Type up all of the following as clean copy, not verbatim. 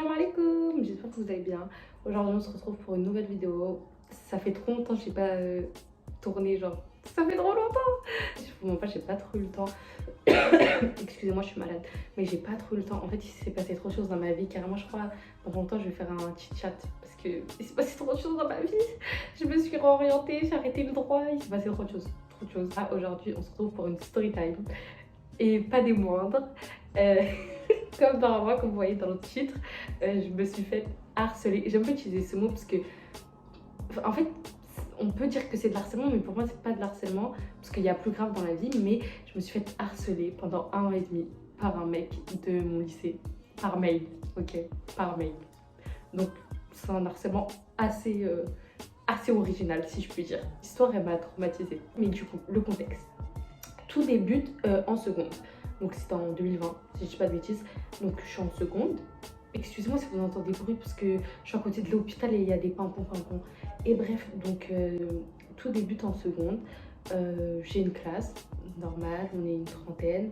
Salam alaikum, j'espère que vous allez bien. Aujourd'hui on se retrouve pour une nouvelle vidéo. Ça fait trop longtemps que j'ai pas tourné, genre ça fait trop longtemps. Je vous mens pas, j'ai pas trop eu le temps. Excusez-moi, je suis malade, mais j'ai pas trop eu le temps. En fait, il s'est passé trop de choses dans ma vie. Carrément, je crois dans longtemps je vais faire un petit chat parce que il s'est passé trop de choses dans ma vie. Je me suis réorientée, j'ai arrêté le droit, il s'est passé trop de choses, trop de choses. Ah, aujourd'hui on se retrouve pour une story time et pas des moindres. Euh, Comme normalement, comme vous voyez dans le titre, je me suis fait harceler. J'aime pas utiliser ce mot parce que, en fait, on peut dire que c'est de l'harcèlement, mais pour moi, c'est pas de l'harcèlement parce qu'il y a plus grave dans la vie. Mais je me suis fait harceler pendant 1 an et demi par un mec de mon lycée, par mail, ok, par mail. Donc, c'est un harcèlement assez original, si je puis dire. L'histoire, elle m'a traumatisée. Mais du coup, le contexte. Tout débute en seconde. Donc c'était en 2020, si je dis pas de bêtises. Donc je suis en seconde. Excusez-moi si vous entendez des bruits parce que je suis à côté de l'hôpital et il y a des pimpons. Et bref, donc tout débute en seconde. J'ai une classe normale, on est une trentaine.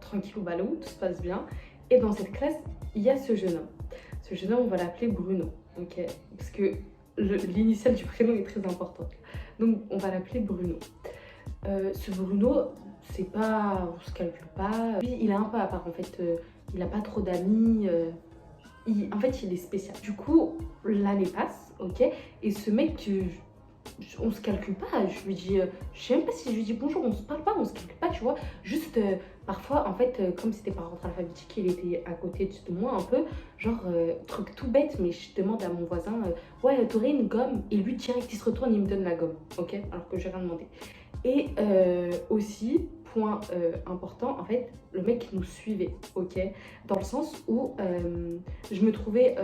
Tranquille au ballot, tout se passe bien. Et dans cette classe, il y a ce jeune homme. Ce jeune homme, on va l'appeler Bruno, ok? Parce que l'initiale du prénom est très importante. Donc on va l'appeler Bruno. Ce Bruno, c'est pas, on se calcule pas. Lui, il est un peu à part en fait. Il a pas trop d'amis. En fait, il est spécial. Du coup, l'année passe, ok. Et ce mec, on se calcule pas. Je lui dis, je sais même pas si je lui dis bonjour. On se parle pas, on se calcule pas, tu vois. Juste parfois, en fait, comme c'était par ordre alphabétique, il était à côté de moi un peu. Genre truc tout bête, mais je demande à mon voisin, ouais, t'aurais une gomme. Et lui direct, il se retourne, il me donne la gomme, ok. Alors que j'ai rien demandé. Et aussi, point important, en fait, le mec nous suivait, ok? Dans le sens où je me trouvais,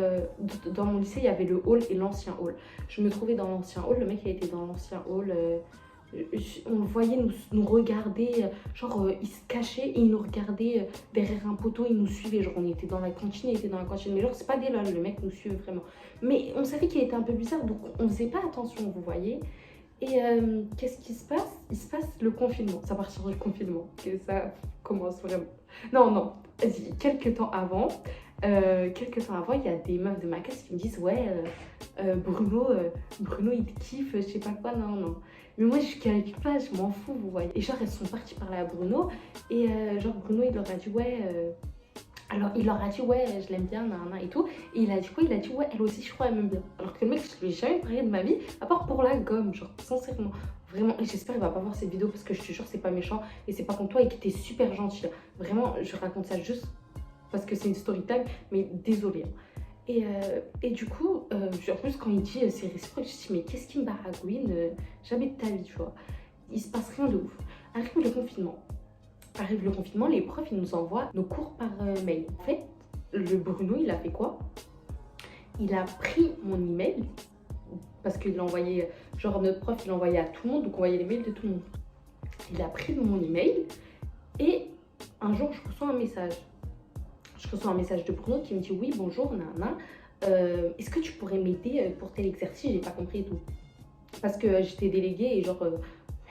dans mon lycée, il y avait le hall et l'ancien hall. Je me trouvais dans l'ancien hall, le mec il était dans l'ancien hall. On le voyait nous regarder, genre il se cachait et il nous regardait derrière un poteau, il nous suivait, genre on était dans la cantine, il était dans la cantine, mais genre c'est pas des lol, le mec nous suivait vraiment. Mais on savait qu'il était un peu bizarre, donc on faisait pas attention, vous voyez. Et qu'est-ce qui se passe? Il se passe le confinement. C'est à partir du confinement que ça commence vraiment. Non, non, vas-y, quelques temps avant, il y a des meufs de ma classe qui me disent ouais, Bruno il te kiffe, je sais pas quoi, non, non. Mais moi je calcule pas, je m'en fous, vous voyez. Et genre elles sont parties parler à Bruno et genre Bruno il leur a dit ouais. Alors il leur a dit ouais je l'aime bien nan, et tout et il a dit quoi, il a dit ouais elle aussi je crois elle m'aime bien, alors que le mec je lui ai jamais parlé de ma vie à part pour la gomme, genre sincèrement vraiment. Et j'espère qu'il va pas voir cette vidéo parce que je te jure c'est pas méchant et c'est pas contre toi et que t'es super gentil, vraiment je raconte ça juste parce que c'est une story time, mais désolée hein. Et du coup en plus quand il dit c'est réciproque, je dis mais qu'est-ce qui me baragouine, jamais de ta vie, tu vois, il se passe rien de ouf. Arrive le confinement, les profs ils nous envoient nos cours par mail. En fait, le Bruno il a fait quoi? Il a pris mon email parce qu'il l'a envoyé, genre notre prof il l'envoyait à tout le monde, donc on voyait les mails de tout le monde. Il a pris mon email et un jour je reçois un message. Je reçois un message de Bruno qui me dit oui bonjour nana, est-ce que tu pourrais m'aider pour tel exercice? J'ai pas compris et tout. Parce que j'étais déléguée et genre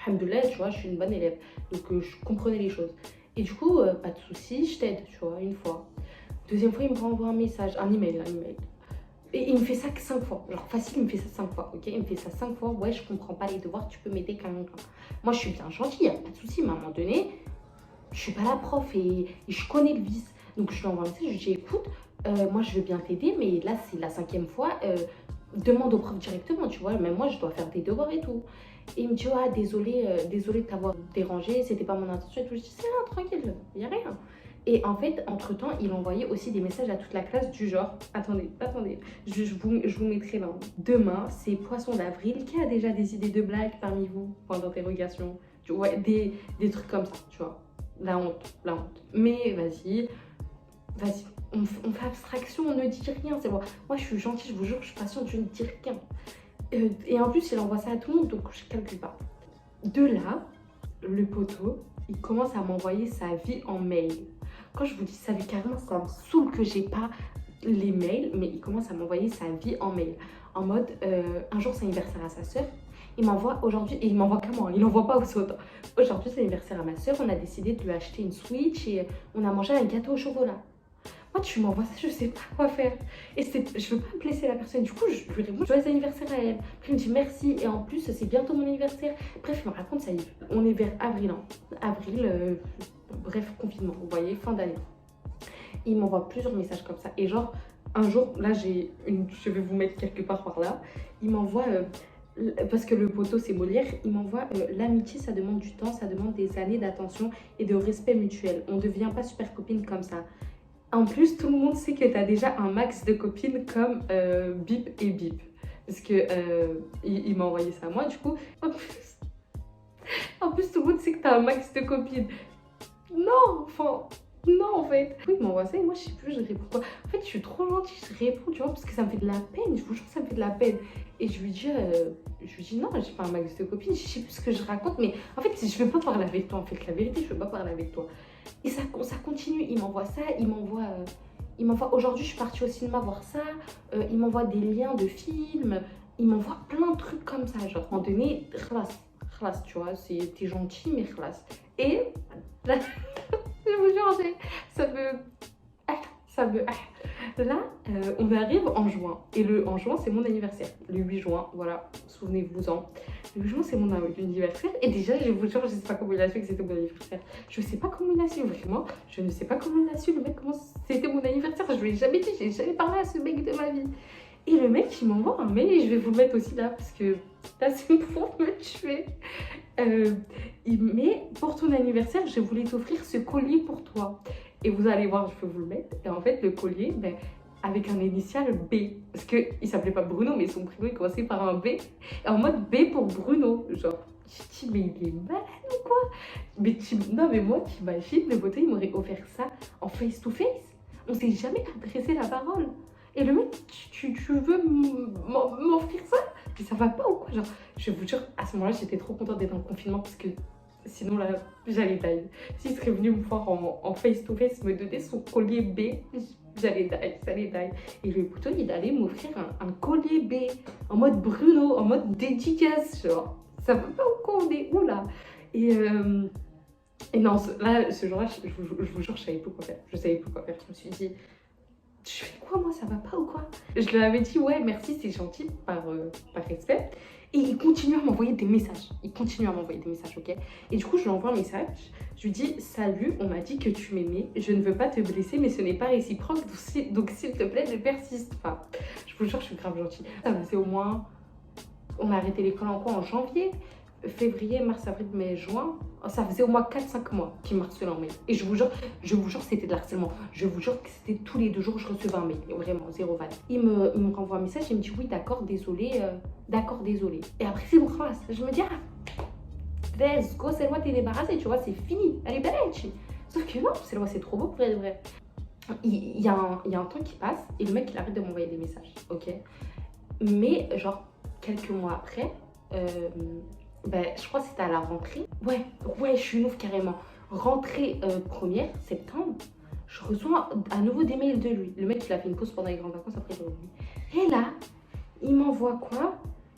alhamdoulilah, tu vois, je suis une bonne élève. Donc je comprenais les choses. Et du coup, pas de soucis, je t'aide, tu vois, une fois. Deuxième fois, il me renvoie un message, un email. Et il me fait ça que 5 fois. Genre facile, il me fait ça 5 fois, ok? Il me fait ça 5 fois. Ouais, je comprends pas les devoirs, tu peux m'aider quand même. Moi, je suis bien gentille, y a pas de soucis, mais à un moment donné, je suis pas la prof et je connais le vice. Donc je lui envoie un message, je lui dis écoute, moi je veux bien t'aider, mais là c'est la 5e fois, demande au prof directement, tu vois, même moi je dois faire des devoirs et tout. Et il me dit ah désolé, désolé de t'avoir dérangé, c'était pas mon intention et tout. Je dis c'est rien, tranquille, y a rien. Et en fait, entre-temps, il envoyait aussi des messages à toute la classe du genre, attendez, je vous mettrai là. Demain, c'est Poisson d'avril, qui a déjà des idées de blagues parmi vous? Point d'interrogation. Tu vois, des trucs comme ça, tu vois. La honte, la honte. Mais vas-y, on fait abstraction, on ne dit rien, c'est bon. Moi, je suis gentille, je vous jure, je suis patiente, je ne dis rien. Et en plus, il envoie ça à tout le monde, donc je calcule pas. De là, le poteau, il commence à m'envoyer sa vie en mail. Quand je vous dis sa vie, carrément, ça me saoule que j'ai pas les mails, mais il commence à m'envoyer sa vie en mail. En mode, un jour, c'est l'anniversaire à sa soeur. Il m'envoie aujourd'hui, et il m'envoie qu'à moi, il n'envoie pas aux autres. Aujourd'hui, c'est l'anniversaire à ma soeur, on a décidé de lui acheter une Switch et on a mangé un gâteau au chocolat. Moi, tu m'envoies ça, je sais pas quoi faire. Et je veux pas blesser la personne. Du coup, je lui réponds joyeux anniversaire à elle. Après, il me dit merci. Et en plus, c'est bientôt mon anniversaire. Bref, il me raconte ça. On est vers avril. Hein. Avril, bref, confinement. Vous voyez, fin d'année. Il m'envoie plusieurs messages comme ça. Et genre, un jour, là, je vais vous mettre quelque part par là. Il m'envoie. Parce que le poteau c'est Molière, il m'envoie l'amitié ça demande du temps, ça demande des années d'attention et de respect mutuel. On ne devient pas super copine comme ça. En plus, tout le monde sait que tu as déjà un max de copines comme Bip et Bip. Parce que il m'a envoyé ça à moi, du coup. En plus, tout le monde sait que tu as un max de copines. Non, enfin, non en fait. Oui, il m'envoie ça et moi je sais plus, je réponds quoi. En fait, je suis trop gentille, je réponds, tu vois, parce que ça me fait de la peine. Je vous jure, ça me fait de la peine. Et je lui dis non, j'ai pas un max de copines, je sais plus ce que je raconte, mais en fait, je veux pas parler avec toi. En fait, la vérité, je veux pas parler avec toi. Et ça continue, il m'envoie ça, il m'envoie aujourd'hui, je suis partie au cinéma voir ça, il m'envoie des liens de films, il m'envoie plein de trucs comme ça. Genre, à un moment donné, khlas, tu vois, t'es gentil, mais khlas. Et là, je vous jure, ça me. Là, on arrive en juin. Et en juin, c'est mon anniversaire. Le 8 juin, voilà, souvenez-vous-en. Le 8 juin, c'est mon anniversaire. Et déjà, je vous jure, je sais pas comment il a su que c'était mon anniversaire. Je sais pas comment il a su, vraiment. Je ne sais pas comment il a su, le mec, comment c'était mon anniversaire. Je lui ai jamais dit, j'ai jamais parlé à ce mec de ma vie. Et le mec, il m'envoie un mail et je vais vous le mettre aussi là, parce que là, c'est pour me tuer. Il met, pour ton anniversaire, je voulais t'offrir ce collier pour toi. Et vous allez voir, je peux vous le mettre. Et en fait, le collier, avec un initial B. Parce qu'il s'appelait pas Bruno, mais son prénom, il commençait par un B. Et en mode B pour Bruno. Genre, je dis, mais il est malade ou quoi? Non, mais moi, t'imagines, le beauté, il m'aurait offert ça en face to face. On s'est jamais adressé la parole. Et le mec, tu veux m'offrir ça? Mais ça va pas ou quoi? Genre, je vous jure, à ce moment-là, j'étais trop contente d'être en confinement parce que sinon, là, j'allais die. S'il serait venu me voir en face-to-face, me donner son collier B, j'allais die. Et le poteau, il allait m'offrir un collier B, en mode Bruno, en mode dédicace, genre. Ça va pas ou quoi? On est où, là? Et non, là, ce jour-là, je vous jure, je savais plus quoi faire. Je savais plus quoi faire. Je me suis dit, je fais quoi, moi, ça va pas ou quoi? Je lui avais dit, ouais, merci, c'est gentil, par respect. Et il continue à m'envoyer des messages. Ok? Et du coup, je lui envoie un message. Je lui dis, salut, on m'a dit que tu m'aimais. Je ne veux pas te blesser, mais ce n'est pas réciproque. Donc s'il te plaît, ne persiste pas. Je vous jure, je suis grave gentille. Ça faisait au moins... On a arrêté l'école en quoi? En janvier? Février, mars, avril, mai, juin. Ça faisait au moins 4-5 mois qu'il me harcelait en mail. Et je vous jure, c'était de l'harcèlement. Je vous jure que c'était tous les 2 jours, je recevais un mail. Vraiment, zéro vanne. Il me renvoie un message, il me dit oui, d'accord, désolé. Et après, c'est mon classe. Je me dis, let's go, c'est moi, t'es débarrassée, tu vois, c'est fini. Elle est belle. Sauf que non, c'est moi, c'est trop beau pour être vrai. Il y a un temps qui passe et le mec, il arrête de m'envoyer des messages, ok? Mais genre, quelques mois après, je crois que c'était à la rentrée. Ouais, je suis une ouf carrément. Rentrée première, septembre, je reçois à nouveau des mails de lui. Le mec, il a fait une pause pendant les grandes vacances, après il est revenu. Et là, il m'envoie quoi?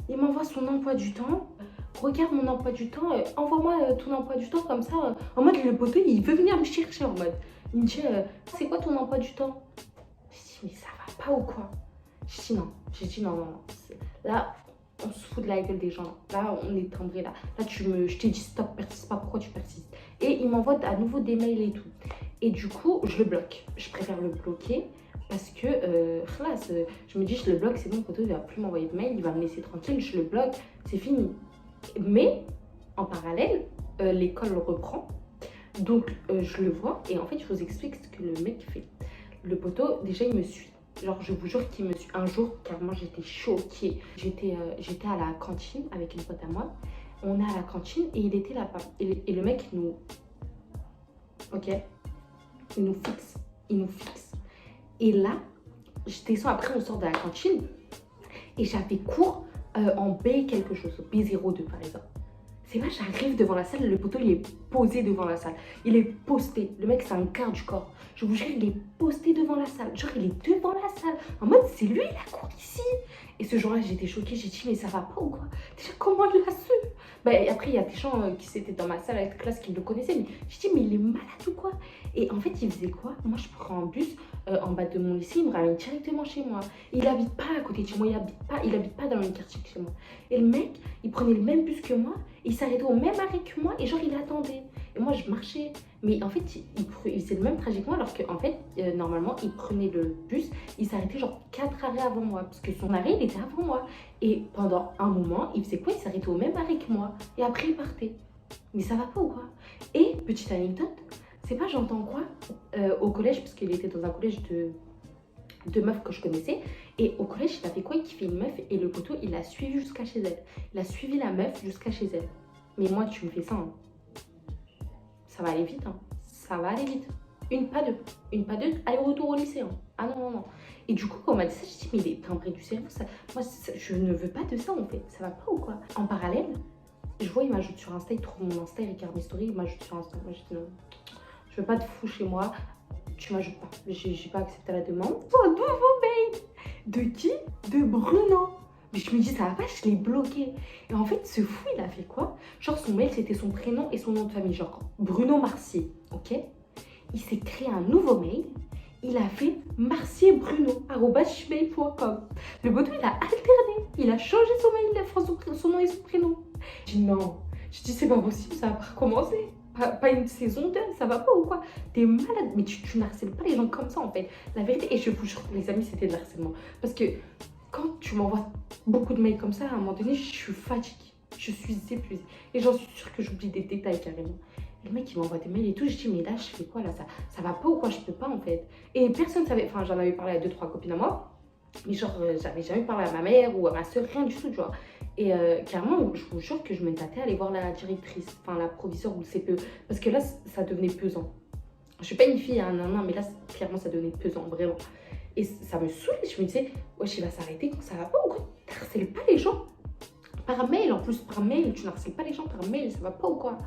Il m'envoie son emploi du temps. Regarde mon emploi du temps, envoie-moi ton emploi du temps comme ça. En mode, le poteau, il veut venir me chercher en mode. Il me dit, c'est quoi ton emploi du temps? Je dis, mais ça va pas ou quoi? Je dis non. Là, on se fout de la gueule des gens. Là, on est timbré là. Là, je t'ai dit stop, persiste pas, pourquoi tu persistes? Et il m'envoie à nouveau des mails et tout. Et du coup, je le bloque. Je préfère le bloquer parce que, je me dis, je le bloque, c'est bon, poteau, il va plus m'envoyer de mails, il va me laisser tranquille, je le bloque, c'est fini. Mais, en parallèle, l'école reprend. Donc, je le vois et en fait, je vous explique ce que le mec fait. Le poteau, déjà, il me suit. Genre, je vous jure qu'il me suit. Un jour, carrément, j'étais choquée. J'étais à la cantine avec une pote à moi. On est à la cantine et il était là-bas. Et le mec nous... Ok? Il nous fixe. Et là, je descends après, on sort de la cantine. Et j'avais cours en B quelque chose. B02 par exemple. C'est là, j'arrive devant la salle, le poteau, il est posé devant la salle. Il est posté. Le mec, c'est un quart du corps. Je vous jure, il est posté devant la salle. Genre, il est devant la salle. En mode, c'est lui, la cour ici. Et ce jour-là, j'étais choquée, j'ai dit, mais ça va pas ou quoi? Déjà, comment il l'a su? Bah, et après, il y a des gens qui étaient dans ma salle avec classe qui le connaissaient, mais j'ai dit, mais il est malade ou quoi? Et en fait, il faisait quoi? Moi, je prends un bus en bas de mon lycée, il me ramène directement chez moi. Il habite pas à côté de chez moi, il habite pas dans le même quartier que chez moi. Et le mec, il prenait le même bus que moi, il s'arrêtait au même arrêt que moi, et genre, il attendait. Et moi, je marchais. Mais en fait, il faisait le même trajet que moi, alors qu'en fait, normalement, il prenait le bus, il s'arrêtait genre 4 arrêts avant moi, parce que son arrêt, il était avant moi. Et pendant un moment, il faisait quoi? Il s'arrêtait au même arrêt que moi, et après, il partait. Mais ça va pas ou quoi? Et, petite anecdote, c'est pas j'entends quoi au collège, parce qu'il était dans un collège de meufs que je connaissais, et au collège, il a fait quoi? Il kiffait une meuf, et le poteau, il l'a suivi jusqu'à chez elle. Il a suivi la meuf jusqu'à chez elle. Mais moi, tu me fais ça, hein. Ça va aller vite, hein. Ça va aller vite. Une pas deux. Une pas deux, aller-retour au lycée. Hein. Ah non, non, non. Et du coup, quand on m'a dit ça, j'ai dit, mais il est timbré du cerveau. Ça... Moi, je ne veux pas de ça, en fait. Ça va pas ou quoi? En parallèle, je vois, il m'ajoute sur Insta, il trouve mon Insta, il regarde mes stories, il m'ajoute sur Insta. Moi, je dis non, je veux pas de fou chez moi. Tu m'ajoutes pas. J'ai pas accepté la demande. Oh, un nouveau mail. De qui? De Bruno. Mais je me dis, ça va pas, je l'ai bloqué. Et en fait, ce fou, il a fait quoi? Genre, son mail, c'était son prénom et son nom de famille. Genre, Bruno Marcier, ok? Il s'est créé un nouveau mail. Il a fait marcierbruno@gmail.com. Le botton, il a alterné. Il a changé son mail, il a fait son nom et son prénom. Je dis non. Je dis, c'est pas possible, ça va pas recommencer. Pas une saison 2, ça va pas ou quoi? T'es malade. Mais tu n'harcèles pas les gens comme ça, en fait. La vérité, et je vous jure, les amis, c'était de l'harcèlement. Parce que quand tu m'envoies beaucoup de mails comme ça, à un moment donné, je suis fatiguée. Je suis épuisée. Et j'en suis sûre que j'oublie des détails carrément. Le mec, il m'envoie des mails et tout. Je dis, mais là, je fais quoi là? Ça va pas ou quoi? Je peux pas en fait. Et personne savait. Enfin, j'en avais parlé à 2-3 copines à moi. Mais genre, j'avais jamais parlé à ma mère ou à ma soeur, rien du tout, tu vois. Et carrément, je vous jure que je me tâtais à aller voir la directrice, enfin la proviseure ou le CPE. Parce que là, ça devenait pesant. Je suis pas une fille, hein, non, non, mais là, clairement, ça devenait pesant, vraiment. Et ça me saoulait. Je me disais, wesh, il va s'arrêter quand ça va pas ou quoi? T'harcèles pas les gens par mail, en plus, par mail, tu n'harcèles pas les gens par mail, ça va pas ou quoi?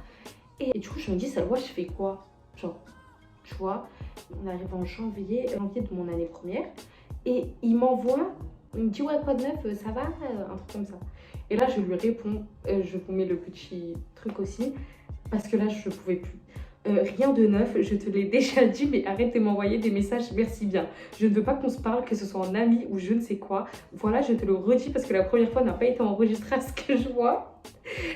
Et du coup, je me dis, ça, je fais quoi? Genre, tu vois, on arrive en janvier de mon année première, et il m'envoie, il me dit, ouais, quoi de neuf, ça va? Un truc comme ça. Et là, je lui réponds, je vous mets le petit truc aussi, parce que là, je pouvais plus. Rien de neuf, je te l'ai déjà dit, mais arrête de m'envoyer des messages, merci bien. Je ne veux pas qu'on se parle, que ce soit en ami ou je ne sais quoi. Voilà, je te le redis parce que la première fois n'a pas été enregistrée à ce que je vois.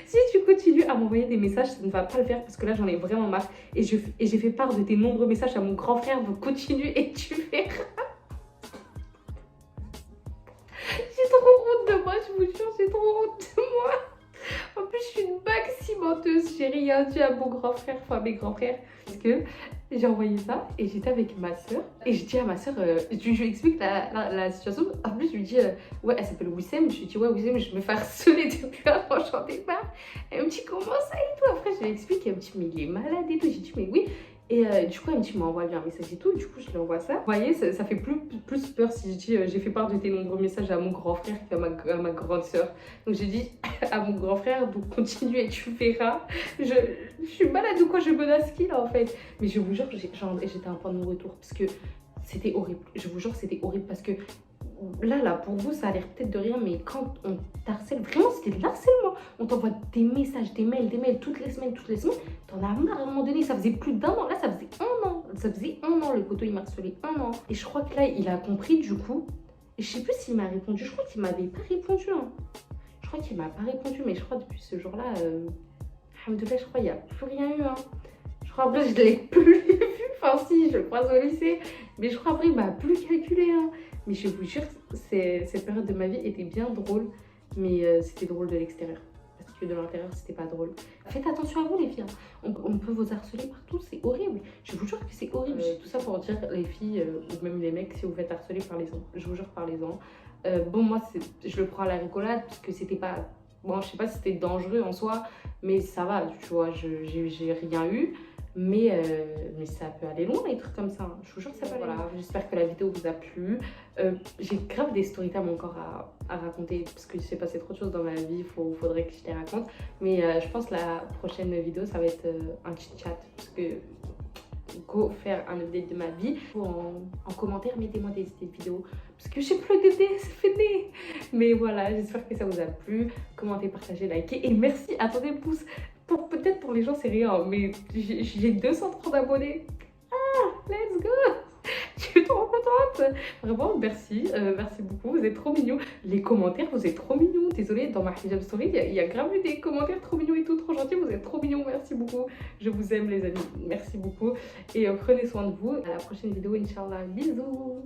Si tu continues à m'envoyer des messages, ça ne va pas le faire parce que là, j'en ai vraiment marre. Et j'ai fait part de tes nombreux messages à mon grand frère, donc continue et tu verras. J'ai trop honte de moi, je vous jure, j'ai trop honte de moi. En plus, je suis une maxi menteuse. J'ai rien dit à mon grand frère, enfin mes grands frères. Parce que j'ai envoyé ça et j'étais avec ma soeur. Et je dis à ma soeur, je lui explique la situation. En plus, je lui dis, ouais, elle s'appelle Wissem. Je lui dis, ouais, Wissem, je me fais harceler depuis avant, j'en ai marre. Elle me dit, comment ça et tout. Après, je lui explique. Elle me dit, mais il est malade et tout. J'ai dit, mais oui. Et du coup, elle me dit, m'envoie lui un message et tout. Du coup, je lui envoie ça. Vous voyez, ça fait plus peur si je dis, j'ai fait part de tes nombreux messages à mon grand frère qu'à ma grande soeur. Donc, j'ai dit à mon grand frère, donc continue et tu verras. Je suis malade ou quoi? Je menace qui là en fait? Mais je vous jure, j'étais à un point de non-retour parce que c'était horrible. Je vous jure, c'était horrible parce que là, pour vous, ça a l'air peut-être de rien, mais quand on t'harcèle, vraiment, c'était de l'harcèlement. On t'envoie des messages, des mails, toutes les semaines. T'en as marre à un moment donné, ça faisait plus d'un an. Là, ça faisait un an. Ça faisait un an, le poteau, il m'a harcelé un an. Et je crois que là, il a compris du coup. Et je sais plus s'il m'a répondu. Je crois qu'il m'avait pas répondu. Hein. Je crois qu'il m'a pas répondu, mais je crois depuis ce jour-là, alhamdoulilah, je crois qu'il n'y a plus rien eu. Hein. Je crois après, je ne l'ai plus vu. Enfin, si, je le croise au lycée. Mais je crois après, il m'a plus calculé. Hein. Mais je vous jure, cette période de ma vie était bien drôle. Mais c'était drôle de l'extérieur. Parce que de l'intérieur, c'était pas drôle. Faites attention à vous, les filles. Hein. On peut vous harceler partout, c'est horrible. Je vous jure que c'est horrible. Tout ça pour dire, les filles, ou même les mecs, si vous faites harceler, parlez-en. Je vous jure, parlez-en. Bon, moi, je le prends à la rigolade parce que c'était pas. Bon, je sais pas si c'était dangereux en soi, mais ça va, tu vois, j'ai rien eu. Mais ça peut aller loin, les trucs comme ça. Hein. Je vous jure que ça peut aller loin. J'espère que la vidéo vous a plu. J'ai grave des storytime encore à raconter parce que s'est passé trop de choses dans ma vie, faudrait que je les raconte. Mais je pense que la prochaine vidéo, ça va être un chit-chat parce que go faire un update de ma vie. En commentaire, mettez-moi des idées de vidéos parce que j'ai plus d'idées, c'est fini. Mais voilà, j'espère que ça vous a plu. Commentez, partagez, likez et merci. Attendez, pouce. Peut-être pour les gens, c'est rien, mais j'ai 230 abonnés. Ah, let's go! Je suis trop contente. Vraiment, merci. Merci beaucoup. Vous êtes trop mignons. Les commentaires, vous êtes trop mignons. Désolée, dans ma hijab story, il y a grave eu des commentaires trop mignons et tout, trop gentils. Vous êtes trop mignons. Merci beaucoup. Je vous aime, les amis. Merci beaucoup. Et prenez soin de vous. À la prochaine vidéo, Inch'Allah. Bisous.